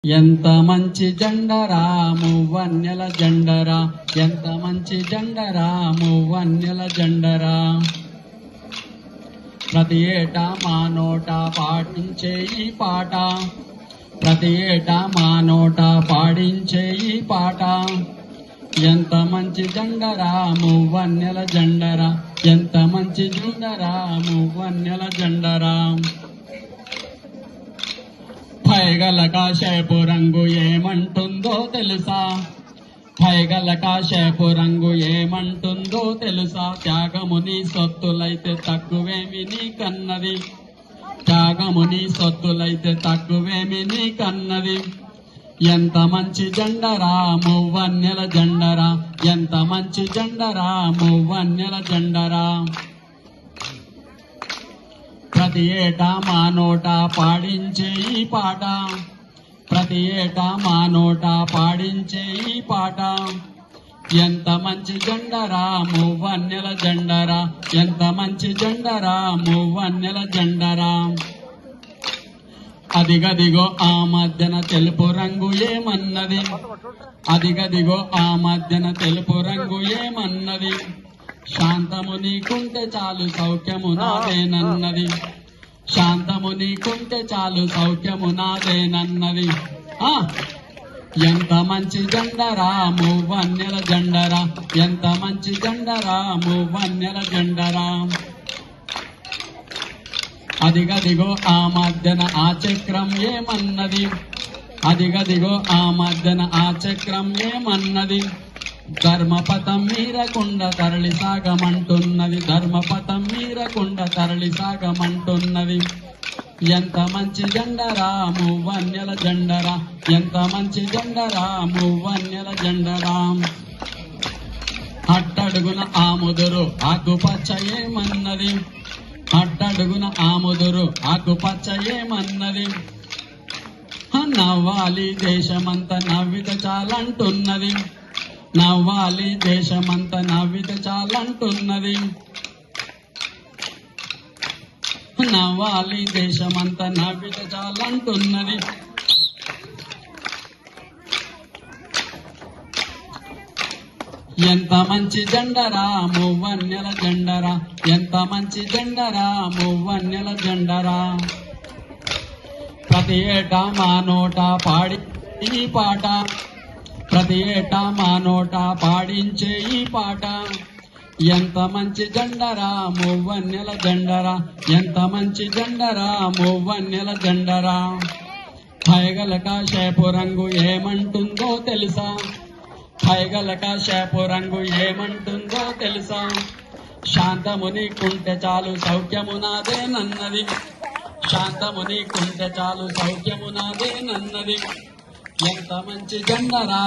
ఎంత మంచి జెండరా మువ్వన్నెల జెండరా, ఎంత మంచి జెండరా మువ్వన్నెల జెండరా. ప్రతి ఏటా మా నోట పాటించే ఈ పాట, ప్రతి ఏటా మా నోట పాడించే ఈ పాట. ఎంత మంచి జెండరా మువ్వన్నెల జెండరా, ఎంత మంచి జెండరా మువ్వన్నెల జెండరా. పైగల కాషాయపు రంగు ఏమంటుందో తెలుసా, పైగల కాషాయపు రంగు ఏమంటుందో తెలుసా. త్యాగముని సొత్తులైతే తక్కువేమి నీ కన్నది, త్యాగముని సొత్తులైతే తక్కువేమి నీ కన్నది. ఎంత మంచి జెండరా మువ్వన్నెల జెండరా, ఎంత మంచి జెండరా మువ్వన్నెల జెండరా. ప్రతి ఏటా మా నోట పాడించే ఈ పాట, ప్రతి ఏటా మా నోట పాడించే ఈ పాట. ఎంత మంచి జెండరా మువ్వన్నెల జెండరా, ఎంత మంచి జెండరా మువ్వన్నెల జెండరా. అదిగదిగో ఆ మధ్యన తెలుపు రంగు ఏమన్నది, అదిగదిగో ఆ మధ్యన తెలుపు రంగు ఏమన్నది. శాంతము నీకుంటే చాలు సౌఖ్యము నాదేనన్నది, శాంతము నీకుంటే చాలు సౌఖ్యము నాదేనన్నది. ఎంత మంచి జెండరా మువ్వన్నెల జెండరా, ఎంత మంచి జెండరా మువ్వన్నెల జెండరా. అదిగదిగో ఆ మధ్యన ఆ చక్రం ఏమన్నది, అదిగదిగో ఆ మధ్యన ఆ చక్రం ఏమన్నది. ధర్మపథం మీరకుండా తరలి సాగమంటున్నది, ధర్మపథం మీరకుండా తరలి సాగమంటున్నది. ఎంత మంచి జెండరా మువ్వన్నెల జెండరా, ఎంత మంచి జెండరా మువ్వన్నెల జెండరా. అట్టడుగున ఆముదురు ఆకుపచ్చ ఏమన్నది, అట్టడుగున ఆముదురు ఆకుపచ్చ ఏమన్నది. నవ్వాలి దేశమంతా నవ్వితే చాలంటున్నది, నవ్వాలి దేశమంతా నవ్వితే చాలంటున్నది, నవ్వాలి దేశమంతా నవ్వితే చాలంటున్నది. ఎంత మంచి జెండరా మువ్వన్నెల జెండరా, ఎంత మంచి జెండరా మువ్వన్నెల జెండరా. ప్రతి ఏటా మా నోట పాడి ఈ పాట, ప్రతి ఏటా మా నోట పాడించే ఈ పాట. ఎంత మంచి జెండరా మువ్వన్నెల జెండరా, ఎంత మంచి జెండరా మువ్వన్నెల జెండరా. పైగల కాషాయపు రంగు ఏమంటుందో తెలుసా, పైగల కాషాయపు రంగు ఏమంటుందో తెలుసా. శాంతము నీకుంటే చాలు సౌఖ్యము నాదేనన్నది, శాంతము నీకుంటే చాలు సౌఖ్యము నాదేనన్నది. ఎంత మంచి జెండరా.